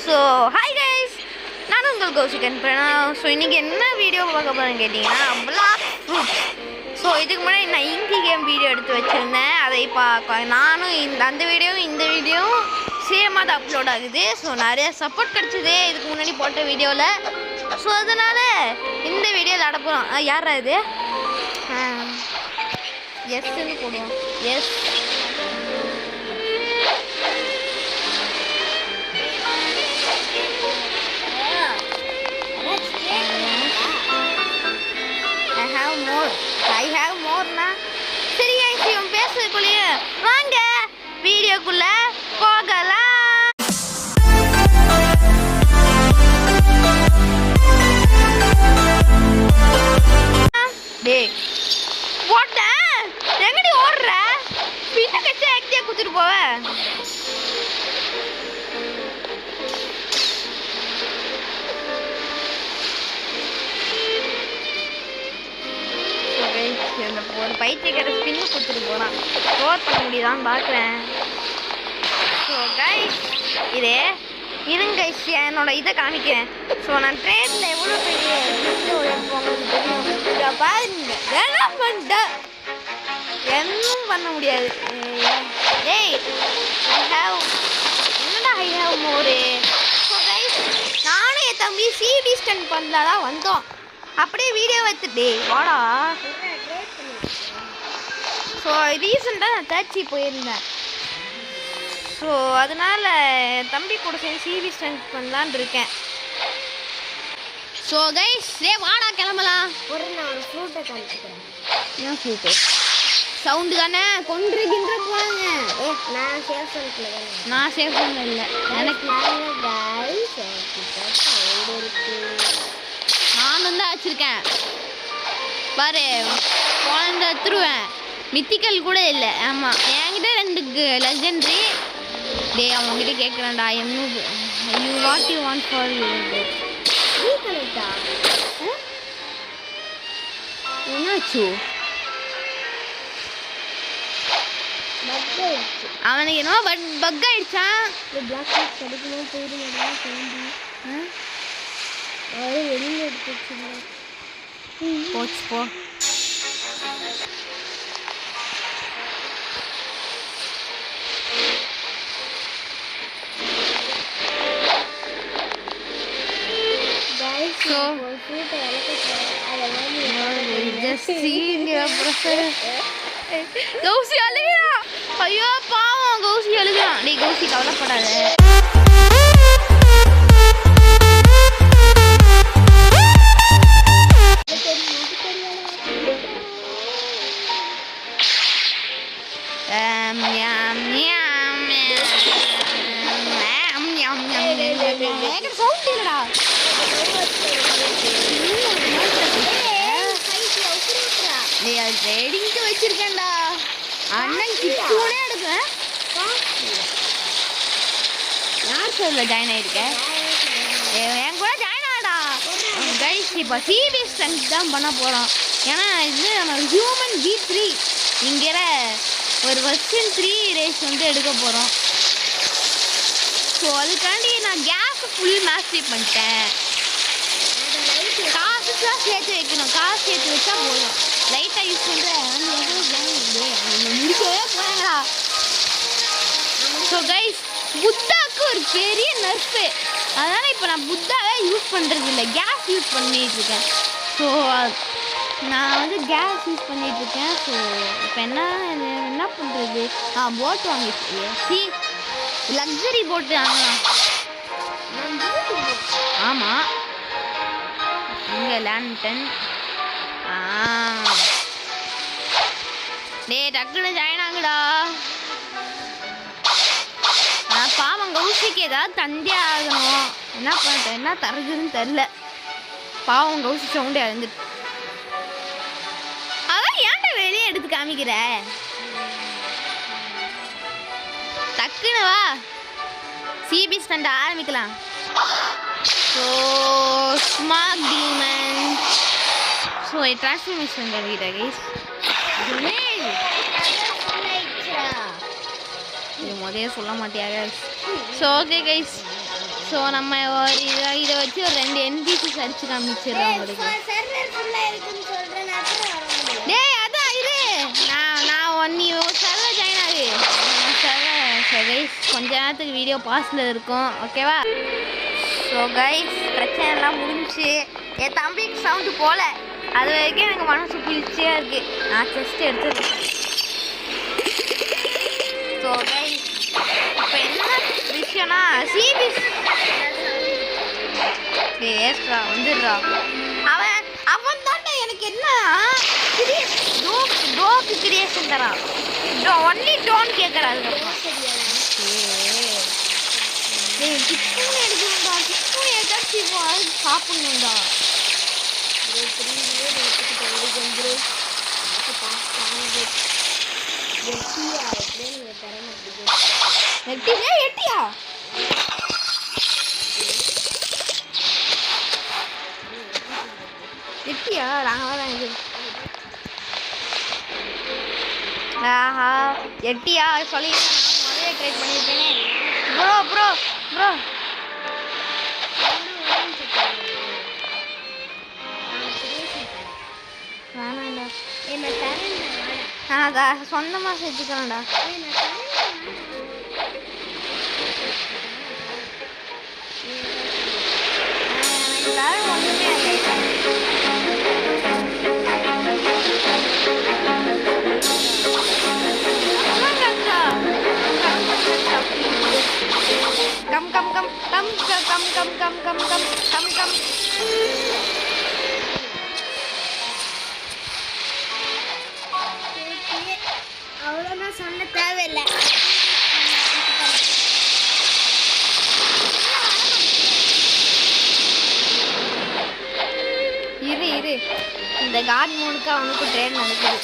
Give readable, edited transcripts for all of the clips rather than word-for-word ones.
So hi guys, நான் உங்கள் Kausikan Pranav. So இன்றைக்கி என்ன வீடியோ பார்க்க போகிறேன்னு கேட்டிங்கன்னா பிளாக் ஃப்ரூட். ஸோ இதுக்கு முன்னாடி நான் இங்கி கேம் வீடியோ எடுத்து வச்சுருந்தேன். அதை நானும் அந்த வீடியோவும் இந்த வீடியோவும் சேமாக தான் அப்லோட் ஆகுது. ஸோ நிறைய சப்போர்ட் கிடச்சிது இதுக்கு முன்னாடி போட்ட வீடியோவில். ஸோ அதனால் இந்த வீடியோவில் அடப்போகிறோம். யாரா இது? எஸ்ன்னு போடுவோம். Yes I have more na. சரி guys, இவன் பேசுறதுக்குள்ளேயே வாங்க வீடியோக்குள்ள போகலாம். டேய் ஓட்ட எங்கடி ஓடுற? பின்ன கச்ச ஆக்டியா குத்திட்டு போவ. ஒரு பைத்தியக்கார ஸ்பின்னு கொடுத்துட்டு போகிறான். ஸ்கோர் பண்ண முடியுதான்னு பார்க்குறேன். ஸோ கைஸ் இது இருங்க கைஸ், என்னோட இதை காமிக்கிறேன். ஸோ நான் ட்ரெயினில் எவ்வளோ பெரிய பாருங்க. என்ன பண்ண என்னும் பண்ண முடியாது. ஏய் என்னடா ஐ ஹேவ் மோரு. ஸோ கைஸ் நானும் என் தம்பி சிபி ஸ்டண்ட் பண்ணலாம் தான் வந்தோம். அப்படியே வீடியோ எடுத்துட்டே வாடா. ஸோ ரீசெண்டாக நான் தேர்ச்சி போயிருந்தேன். ஸோ அதனால் தம்பி கூட சேர்ந்து சிவி ஸ்டண்ட் பண்ணலான் இருக்கேன். ஸோ கைஸ் வாடா கிளம்பலாம். நான் ஒரு ஃப்ரூட்டை காமிச்சுக்கிறேன். ஏன் ஃப்ரூட்டு சவுண்டு தானே கொன்றுகின்ற போனாங்க. நான் சேஃப் பண்ணல. நான் சேஃப் பண்ணல இல்லை எனக்கு நானும் தான் வச்சுருக்கேன் பாரு. குழந்தை எடுத்துருவேன். மித்திக்கல் கூட இல்லை. ஆமாம் என்கிட்ட 2 லெஜெண்ட்ரி. டே அவங்ககிட்ட கேட்குறேன்டா என்ன you what you want for you. என்னாச்சு அவனுக்கு என்னவோ பக் ஆயிடுச்சான். போச்சு போ. கௌசி அழுகிறான். ஐயோ பாவம் கௌசி அழுகிறான். நீ கௌசி கவலைப்படாத. ட்ரேடிங்க்கு வச்சிருக்கேன்டா. அண்ணன் கிட்டூனே எடுக்கிறேன். யார் சொல்ல ஜாயின் ஆகிருக்க? என் கூட ஜாயின் ஆடா கைஸ். இப்போ சிபி ஸ்ட்ரென்த் தான் பண்ண போகிறோம். ஏன்னா இது நம்ம ஹியூமன் V3 இங்கிற ஒரு வெர்ஷன் 3 ரேஸ் வந்து எடுக்க போகிறோம். ஸோ அதுக்காண்டி நான் கேஸ் ஃபுல் மாஸ்டரி பண்ணிட்டேன். காசுலாம் சேர்த்து வைக்கணும். காசு சேர்த்து வச்சா போதும். லைட்டாக யூஸ் பண்ணுறேன். முடிக்கவே போகிறாங்களா. ஸோ கைஸ் புத்தாவுக்கு ஒரு பெரிய நர்ஃபு. அதனால் இப்போ நான் புத்தாவே யூஸ் பண்ணுறது இல்லை, கேஸ் யூஸ் பண்ணிகிட்ருக்கேன். ஸோ நான் வந்து கேஸ் யூஸ் பண்ணிகிட்ருக்கேன். ஸோ இப்போ என்ன பண்ணுறது? போட் வாங்கிச்சு. லக்ஸரி போட்டு வாங்கலாம். ஆமாம் இங்கே லேண்டன். டே டக்குன்னு ஜாயின் ஆகுடா. நான் பாவம் கௌசிக்கு ஏதாவது தந்தே ஆகணும். என்ன பண்ணிட்டேன், என்ன தருதுன்னு தெரில. பாவம் கௌசி சவுண்டே அழுந்துட்டு. அதான் ஏன்டா வெளியே எடுத்து காமிக்கிற? டக்குன்னு வா சிபி ஸ்டண்ட் ஆரம்பிக்கலாம். So smart demon. So transformation கிடைக்கிட்ட கைஸ். இது முதல்ல சொல்ல மாட்டியா guys? So okay guys, so நம்ம இதை வச்சு ஒரு 2 NPCs அடிச்சு காமிச்சிடுறோம் உங்களுக்கு. டேய் அதான் இரு, நான் நீ சர்வர் ஜாயின் ஆகு. கைஸ் கொஞ்ச நேரத்துக்கு வீடியோ பாஸில் இருக்கும், ஓகேவா? ஸோ கைஸ் பிரச்சனை எல்லாம் முடிஞ்சு என் தம்பிக்கு சவுண்டு போல, அது வரைக்கும் எனக்கு மனசு குளிர்ச்சியாக இருக்குது. நான் செஸ்ட் எடுத்துருக்கேன். ஸோ கைஸ் இப்போ என்ன விஷயம்னா வேஸ்ட்ரா வந்துடுறா. அவன் தாண்டா எனக்கு என்ன டோக்கு கிரியேஷன் தரான். ஒன்லி டோன் கேட்குறாரு. டிஸ்பூன் எடுக்கணும்டா, டிஸ்பூன் ஏதாச்சும் சாப்பிடணும்டா. எட்டியா எட்டியா நாங்கள் தான் இது. ஆஹா எட்டியா சொல்லி முதலே ட்ரை பண்ணியிருப்பேனே. ப்ரோ ப்ரோ ப்ரோ வேணாண்டா, நான் சொந்தமாக செஞ்சுக்கிறேன்டா. எல்லாரும் ஒன்றுமே come come come come come come come come come come come. அவ்வளோ நான் சொல்ல தேவையில்லை. இரு இந்த காட் மோனுக்கு அவனுக்கு ட்ரெயின் நடக்குது.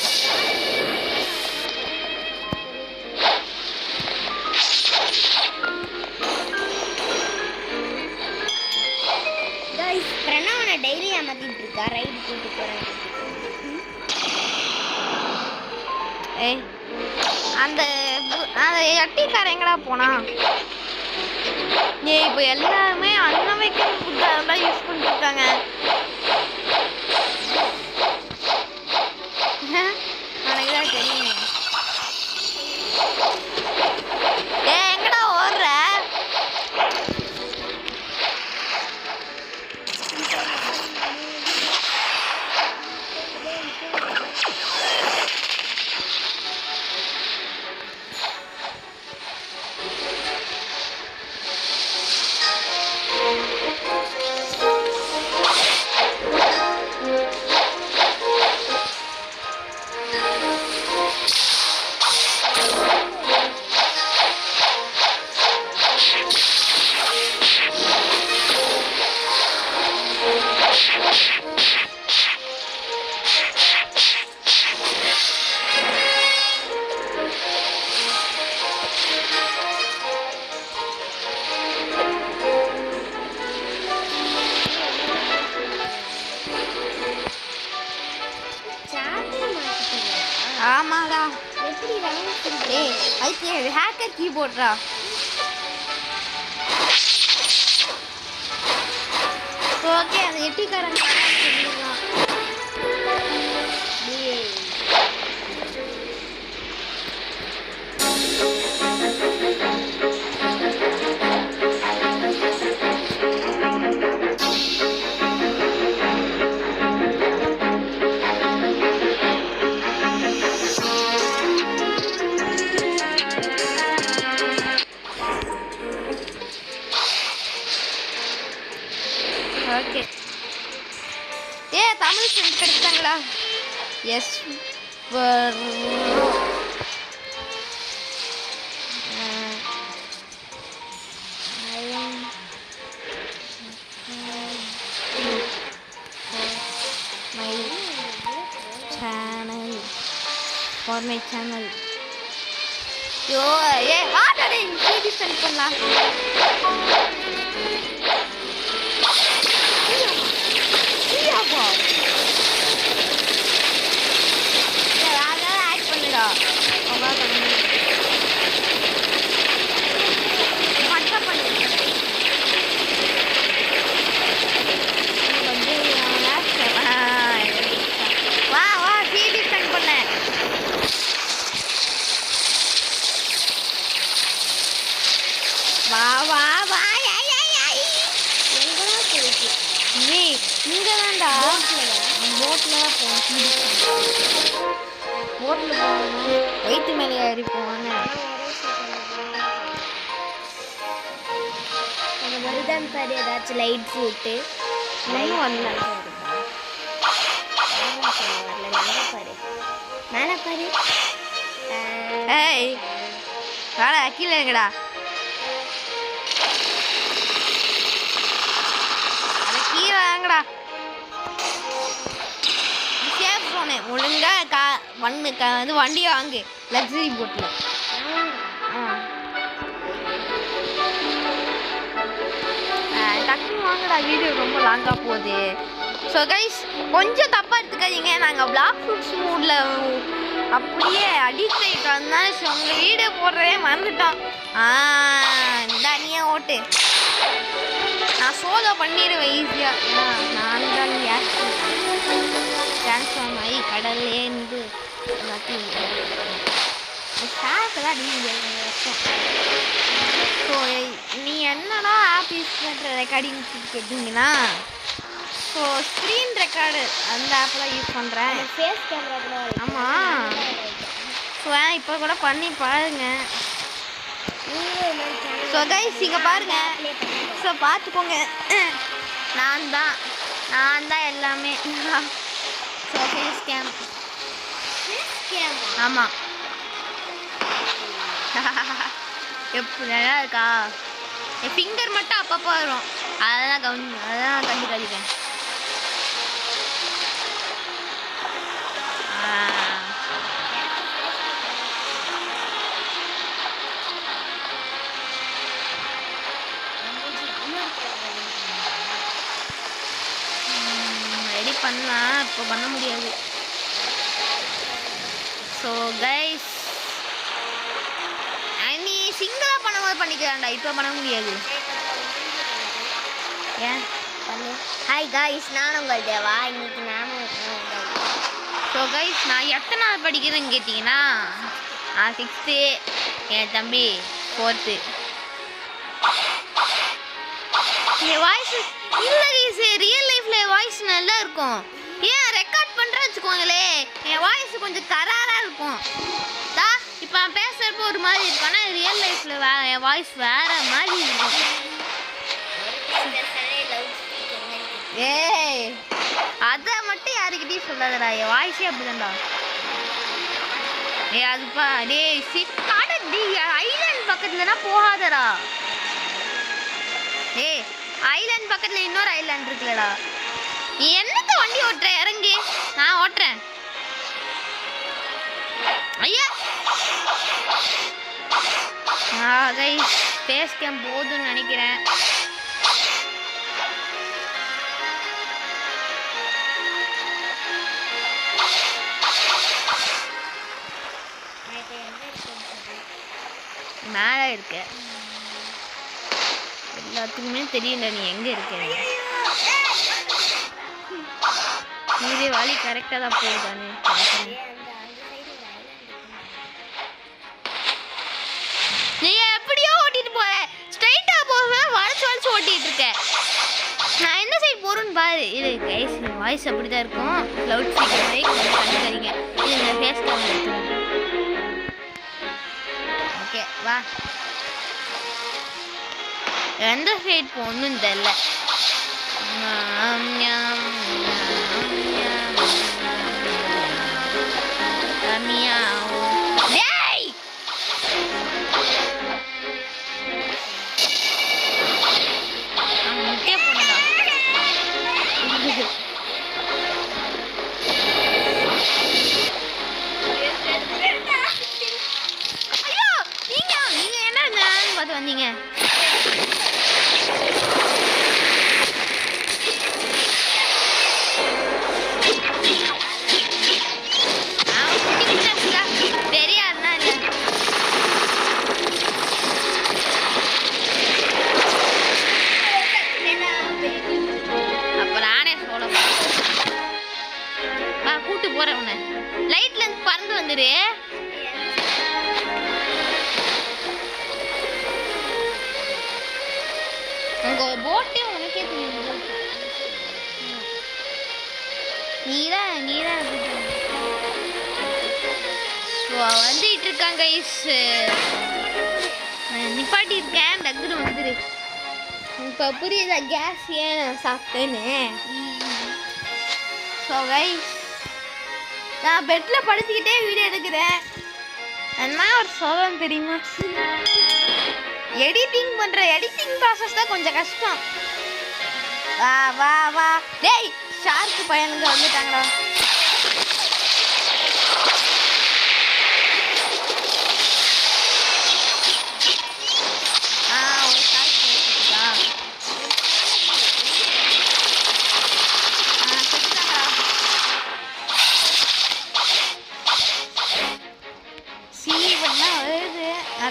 பிரணவனை டெய்லி ஏமாத்திட்டு இருக்கா. ரைடு கூட்டு போறேன். அந்த எட்டிக்காரங்களா போனா இப்போ எல்லாருமே அன்னவைக்கும் ஃபுட் அதெல்லாம் யூஸ் பண்ணிட்டு இருக்காங்க. எனக்கு தான் தெரியுமே. எங்கடா ஓடுற? ஆமாடா. எப்படி அதுக்கு ஹேக்கர் கீபோர்ட்ரா. ஓகே அது எட்டிக்காரன் சொல்லிடலாம். ஓகே தமிழ் ஃப்ரெண்ட் கிடைச்சாங்களா? Yes for my channel. Yo, ஆடடே இது சென்ட் பண்ணலாம். சியாபா. யாரா ஆட் பண்ணுடா. அவா பண்ணு. மட்ட பண்ணு. போட்டில் போகணும், வயிற்று மேலே ஏறி போவாங்க. அந்த வருதான் பாரு ஏதாச்சும் லைட் ஃப்ரூட்டு ஒன்றும் வரல. வரல பாரு மேலே பாரு. ஏய் வாடா கீழே இருக்கடா. அது கீழே வாங்கடா. சேஃப் போனே ஒழுங்கா வந்து வண்டியை வாங்கு லக்ஸரி போட்டில். டக்குன்னு வாங்கடா, வீடியோ ரொம்ப லாங்காக போகுது. ஸோ கைஸ் கொஞ்சம் தப்பாக எடுத்துக்காதீங்க, நாங்கள் பிளாக் ஃப்ரூட்ஸ் மூடில் அப்படியே அடிக்ட் ஆகிட்டோம்னால உங்கள் வீடியோ போடுறதே மறந்துட்டோம். இந்த நீயே ஓட்டு, நான் சோலோ பண்ணிடுவேன் ஈஸியாக. ஏன்னா நான் தான் ட்ரான்ஸ்ஃபார்ம் ஆகி கடல்லே இருந்து எல்லாத்தையும் ஷேர்க்கெல்லாம் கஷ்டம். ஸோ நீ என்னடா ஆப் யூஸ் பண்ணுற ரெக்கார்டிங் கேட்டிங்கன்னா, ஸோ ஸ்க்ரீன் ரெக்கார்டு அந்த ஆப்பில் யூஸ் பண்ணுறேன். ஃபேஸ் கேமரா கூட ஆமாம். ஸோ இப்போ கூட பண்ணி பாருங்க. ஸோ கைஸ் இங்கே பாருங்க. ஸோ பார்த்துக்கோங்க, நான் தான் எல்லாமே. So face cam. ஆமாம். எப்படி நல்லா இருக்கா? என் ஃபிங்கர் மட்டும் அப்பப்போ வரும், அதெல்லாம் கண்டுக்காதீங்க. ரெடி பண்ணலாம், இப்போ பண்ண முடியாது. ஸோ கைஸ் நீ சிங்கிளாக பண்ணும்போது பண்ணிக்கலாம்டா, இப்போ பண்ண முடியாது. ஏன் பண்ணு. ஹாய் காய்ஸ், நான் உங்கள் தேவா. இன்னைக்கு நானும் ஸோ கைஸ் நான் எத்தனாவது படிக்கிறேன்னு கேட்டிங்கன்னா, நான் 6th, என் தம்பி 4th. என் வாய்ஸ் இல்லை கைஸ், ரியல் லைஃப்பில் வாய்ஸ் நல்லா இருக்கும். ஏன் ரெக்கார்ட் பண்ணுறேன்னு வச்சுக்கோங்களே, என் வாய்ஸ் கொஞ்சம் கராராக இருக்கும். இப்போ நான் பேசுகிறப்போ ஒரு மாதிரி இருக்கும், ஆனால் ரியல் லைஃப்பில் என் வாய்ஸ் வேறு மாதிரி இருக்கும். ஏய் அதை மட்டும் யாருக்கிட்டையும் சொல்லாதடா, என் வாய்ஸே அப்படிதான்டா. அதுப்பா ஐலாண்ட் பக்கத்துலனா போகாதடா. ஐலாண்ட் பக்கத்தில் இன்னொரு ஐலாண்ட் இருக்குல்லடா. நீ என்னத்த வண்டி ஓட்டுற? இறங்கி நான் ஓட்டுறேன். ஐயா கைஸ் ஃபேஸ் கேம் போதுன்னு நினைக்கிறேன். மேலே இருக்க எல்லாத்துக்குமே தெரியல நீ எங்கே இருக்க. நீரே வழி கரெக்டாக தான் போகுதானே. நீ எப்படியோ ஓட்டிட்டு போற, ஸ்ட்ரைட்டா போக வளைச்சு ஓட்டிட்டு இருக்க. நான் என்ன சைடு போறேன்னு பாரு. இது கைஸ் வாய்ஸ் அப்படிதான் இருக்கும். லவுட் ஸ்பீக்கர் மைக் கண்டுக்காதீங்க. இது இந்த ஃபேஸ் கேம் எடுத்துறேன். ஓகே வா. எந்த சைடு போகணும்னு தெரியல. வந்தீங்க தெரியாதுன்னா இல்லை. அப்ப நானே சொல்ல கூட்டு போறேன். உன்னை லைட்ல இருந்து பறந்து வந்துரு. உங்க போட்டே உனக்கே தெரியும். நீதான் வந்துட்டு இருக்காங்க கைஸ். நிப்பாட்டி இருக்கேன், டக்குனு வந்துரு. இப்போ புரியுதா கேஸ் ஏன் நான் சாப்பிட்டேன்னு? ஸோ கைஸ், நான் பெட்டில் படுத்துக்கிட்டே வீடியோ எடுக்கிறேன். என்ன ஒரு சோகம் தெரியுமா? எடிட்டிங் ப்ராசஸ் தான் கொஞ்சம் கஷ்டம். வா வா வா டேய், ஷார்க்கு பையனுங்க வந்துட்டாங்களா?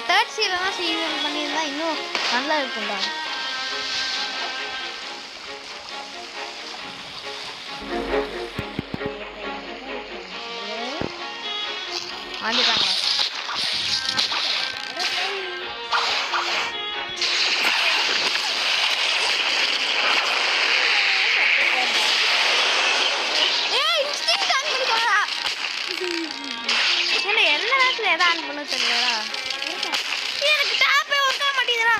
தேர்ட் சீலாம் சீசன் பண்ணியிருந்தா இன்னும் நல்லா இருக்கும்டா. வந்துட்டாங்களா? எல்லா நேரத்துல எதை ஆன் பண்ண தெரியலடா. எனக்கு டாப்பே ஒர்க் ஆக மாட்டேங்குதுடா.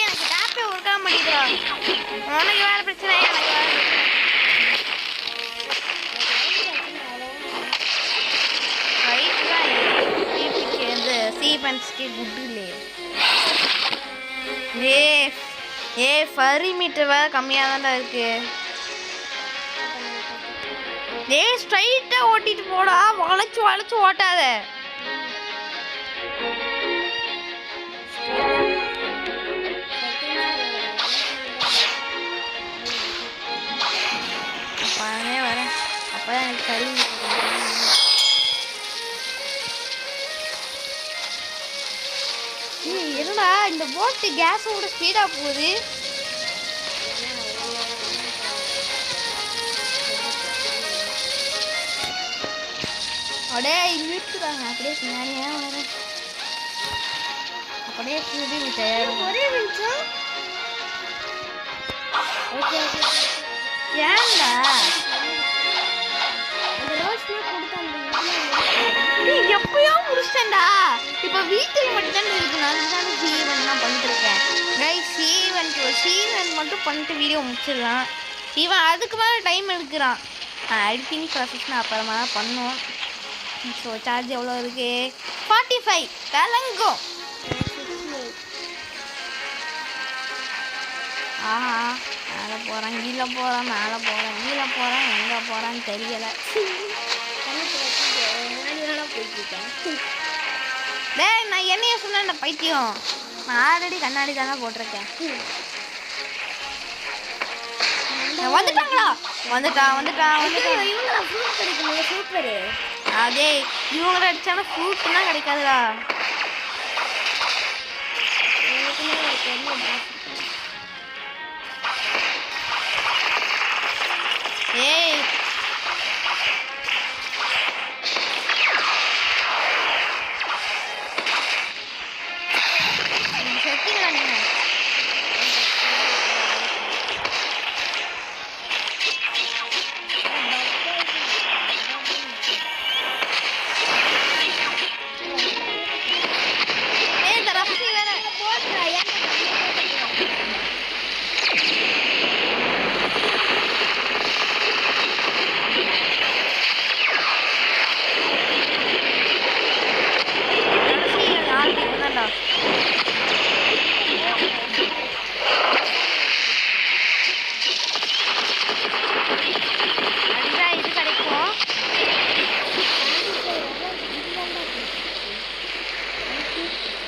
எனக்கு டாப்பே ஒர்க் ஆக மாட்டேங்குதுடா. உனக்கு வேற பிரச்சனை, எனக்கு வேற பிரச்சனை. ரைட் தான் இந்த சீபன்ஸ்க்கு குட் இல்லையே. ஃபரி மீட்டர் வேற கம்மியாக தான்டா இருக்கு. ஸ்ட்ரைட்டா ஓட்டிட்டு போடா, வளைச்சு வளைச்சு ஓட்டாத. பாருங்க வரேன், அப்பதான் எனக்கு கழுவி. என்னடா இந்த போட்டு கேஸோட ஸ்பீடா போகுது. அப்படியே இழுத்துறாங்க, அப்படியே பின்னாடியே வரேன். அப்படியே புது தயார். ஒரே நிமிஷம். Okay okay. ஏன்டா அந்த ரோஸ்ல கொடுத்தாங்க? நீ எப்பயோ முடிச்சேன்டா. இப்போ வீட்டுக்கு மட்டும் தான் இருக்கு. நான் தான் சீவன்லாம் பண்ணிட்டு இருக்கேன். கைஸ், சீவன் மட்டும் பண்ணிட்டு வீடியோ முடிச்சிடலாம். இவன் அதுக்கு மேலே டைம் எடுக்கிறான். எடிட்டிங் ப்ராசஸ் நான் அப்புறமா தான் பண்ணுவோம். ஸோ சார்ஜ் எவ்வளோ இருக்கு? 45 கலங்கும். ஆஹா, மேலே போகிறேன், கீழே போகிறேன், மேலே போகிறேன், கீழே போகிறேன், எங்கே போகிறான்னு தெரியலை. டேய், நான் என்னைய சொன்னேன் பைத்தியம். நான் ஆல்ரெடி கண்ணாடி தானே போட்டிருக்கேன். வந்துட்டாங்களா? வந்துட்டான். சூப்பரு. அதே இவங்கள அடிச்சாலும் ஃப்ரூட்லாம் கிடைக்காதுடா. ஏய் செத்திங்களா நீங்க?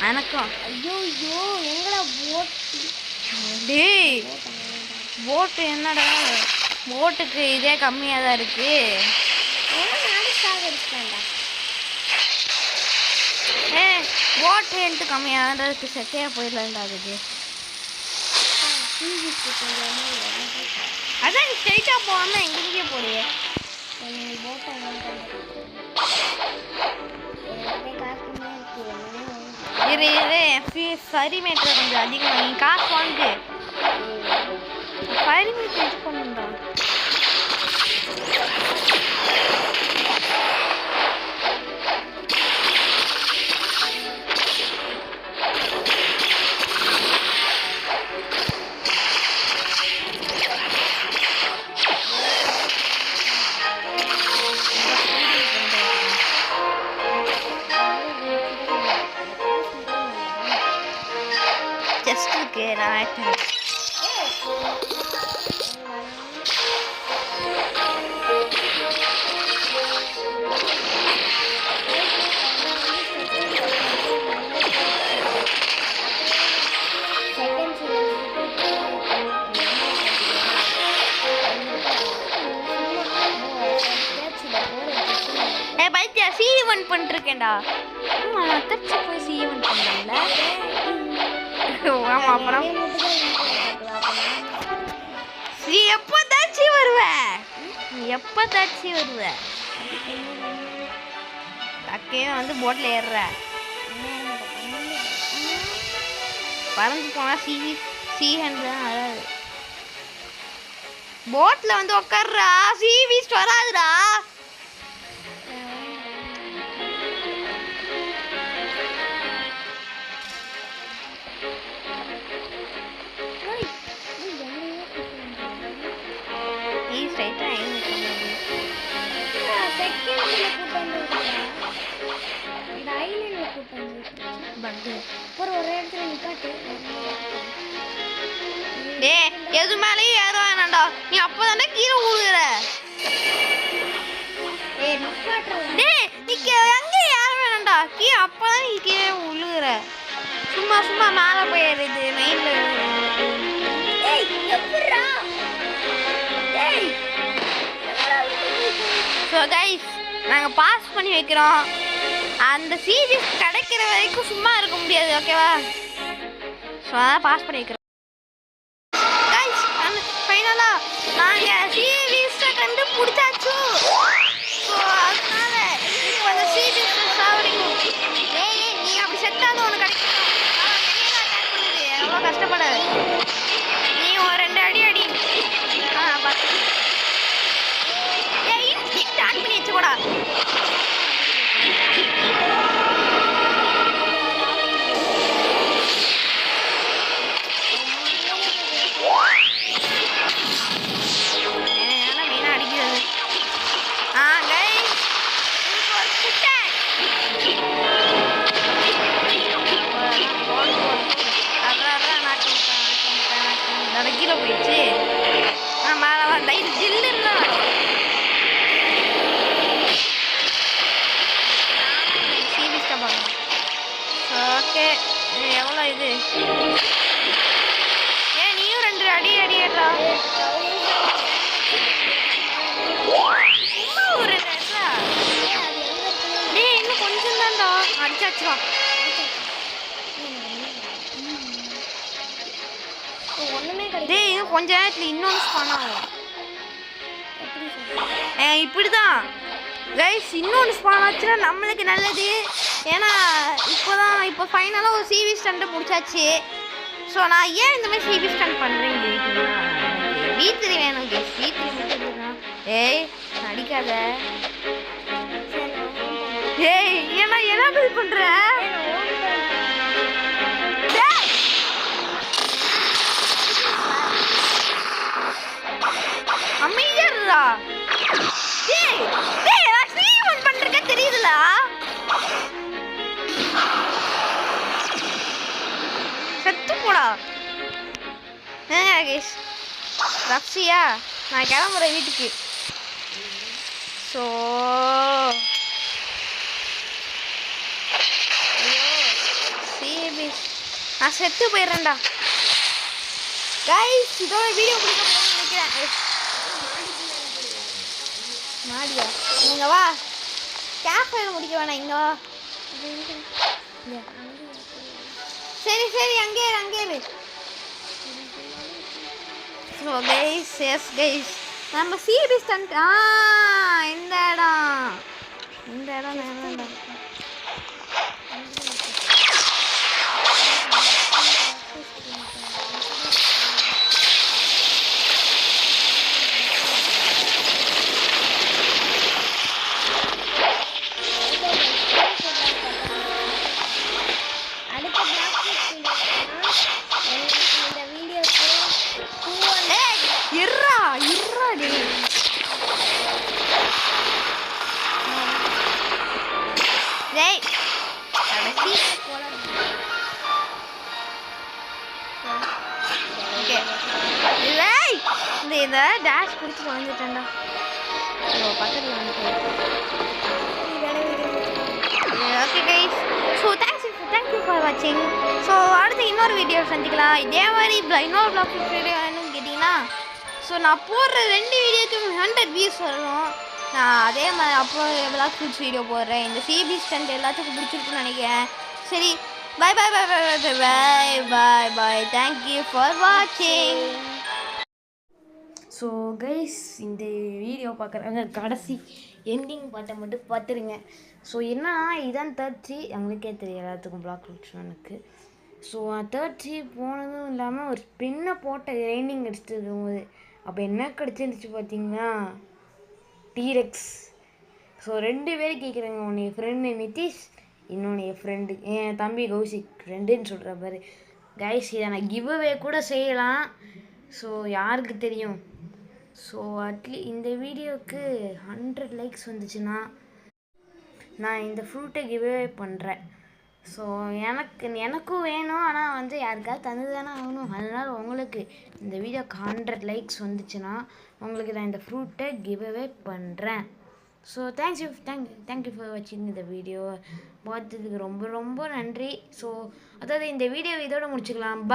வணக்கம். ஐயோ எங்கடா போட்டு? டேய், போட்டு என்னடா? போட்டுக்கு இதே கம்மியாக தான் இருக்கு. போட்டு என்ட்டு கம்மியாக தான் இருக்கு. செட்டையாக போயிடலாம்டா அதுக்கு. அதான் நீ ஸ்ட்ரைட்டாக போகாம எங்கேயே போறியே. இரு சரி மீட்டர் கொஞ்சம் அதிகமாக. நீ காசு வாங்கு. ஃபயரிங் யூஸ் பண்ணுடா. ஜஸ்ட் இருக்கு நான் ஆக்டர். பைத்தியா C1 பண்ணிருக்கேன்டா. நான் தச்சு போய் C1 பண்ணல. ஆமா அப்புறம் நீ எப்போ தச்சு வருவ? அக்கே வந்து போட்ல ஏறுற பறந்து போனா C100 தான் வராது. போட்ல வந்து உட்கார்றா C-Beast வராதுடா. எது மேலேயும் ஏற வேணாண்டா. நீ அப்பதானே கீழே விழுகிற. நீ எங்க ஏற வேணாண்டா. அப்பதான் நீ கீழே விழுகிற. சும்மா சும்மா மேலே போயிடுது மெயின்ல. ஸோ கைஸ் நாங்கள் பாஸ் பண்ணி வைக்கிறோம். அந்த C-Beast கிடைக்கிற வரைக்கும் சும்மா இருக்க முடியாது. ஓகேவா? ஸோ அதான் பாஸ் பண்ணி வைக்கிறோம். கைஸ் ஃபைனலாக நாங்கள் C-Beast கண்டுபிடிச்சாச்சு. ஸோ அதனால இப்போ அந்த C-Beast சாவடிங்க. நீ அப்படி செத்தாலும் ஒன்று கிடைக்கும். எவ்வளோ கஷ்டப்படாது. நீ ஒரு 2 அடி அடி. பார்த்து ஸ்டார்ட் பண்ணி வச்சுக்கூடா. கீழே போயிடுச்சு. மேலே லைட் ஜில்லுன்னு C-Beast பார்க்கலாம். ஓகே எவ்வளோ இது? நீயும் 2 அடி அடிடா. ஒரு இன்னும் கொஞ்சம் தான்டா அடிச்சாச்சுவா. இன்னும் கொஞ்ச நேரத்தில் இன்னொன்று ஸ்பான் ஆகும். இப்படிதான் கைஸ் இன்னொன்று ஸ்பான் ஆச்சுன்னா நம்மளுக்கு நல்லது. ஏன்னா இப்போ ஃபைனலாக ஒரு C-Beast முடிச்சாச்சு. ஸோ நான் ஏன் இந்த மாதிரி C-Beast பண்ணுறேன் V3 வேணும் கைஸ். V3 மட்டும் நடிக்காத. ஏன்னா என்ன பில் பண்ணுற? அமைதியா C1 பண்றக்க தெரியுதுல. செத்து போடா. கைஸ் ரப்சியா நான் கிளம்புறேன் வீட்டுக்கு. ஸோ C-Beast நான் செத்து போயிடுறேன்டா. கைஸ் இதோட வீடியோ பிடிக்க நினைக்கிறேன். மாடியா இங்கே வா. கேஃபேல முடிக்க வேணாம். இங்கே வா. சரி சரி அங்கே இரு. ஸோ கைஸ் எஸ் கைஸ் நம்ம C-Beast இந்த இடம் வேணாம்டா. இந்த டேஷ் பிடிச்சி வந்துட்டேன்டா. ஐயோ பக்கத்தில் வந்து. Okay guys, so thank you for வாட்சிங். ஸோ அடுத்து இன்னொரு வீடியோ சந்திக்கலாம். இதே மாதிரி இன்னொரு பிளாக் வீடியோ வேணும்னு கேட்டிங்கன்னா, ஸோ நான் போடுற 2 வீடியோக்கும் 100 வியூஸ் வரும். நான் அதே மாதிரி அப்புறம் பிளாக் ஃபுட்ஸ் வீடியோ போடுறேன். இந்த சிபி ஸ்டண்ட் எல்லாத்துக்கும் பிடிச்சிருக்குன்னு நினைக்கிறேன். சரி, பாய் பாய் பாய் பாய் பாய் பாய் பாய் பாய். தேங்க்யூ ஃபார் வாட்சிங். ஸோ கைஸ், இந்த வீடியோ பார்க்குறவங்க கடைசி எண்டிங் பாட்டை மட்டும் பார்த்துருங்க. ஸோ என்னன்னா இதான் 3 எங்களுக்கே தெரியும் எல்லாத்துக்கும் பிளாக் எனக்கு. ஸோ 3 போனதும் இல்லாமல் ஒரு பின்னை போட்ட ரைனிங் அடிச்சுட்டு இருக்கும்போது அப்போ என்ன கிடச்சிருந்துச்சு பார்த்தீங்கன்னா டீரெக்ஸ். ஸோ 2 பேரும் கேட்குறாங்க, உன்னை ஃப்ரெண்டு நிதிஷ், இன்னொன்று என் ஃப்ரெண்டு என் தம்பி கௌசிக் ஃப்ரெண்டுன்னு சொல்கிற பாரு. கைஸ், இதை நான் கிவ்அவே கூட செய்யலாம். ஸோ யாருக்கு தெரியும். ஸோ இந்த வீடியோவுக்கு 100 லைக்ஸ் வந்துச்சுன்னா நான் இந்த ஃப்ரூட்டை கிவ்அவே பண்ணுறேன். ஸோ எனக்கும் வேணும், ஆனால் வந்து யாருக்காவது தந்து தானே ஆகணும். அதனால் உங்களுக்கு இந்த வீடியோக்கு 100 லைக்ஸ் வந்துச்சுன்னா உங்களுக்கு நான் இந்த ஃப்ரூட்டை கிவ்அவே பண்ணுறேன். ஸோ தேங்க்யூ ஃபார் வாட்சிங் இந்த வீடியோ. பார்த்ததுக்கு ரொம்ப ரொம்ப நன்றி. ஸோ அதாவது இந்த வீடியோ இதோட முடிச்சுக்கலாம்.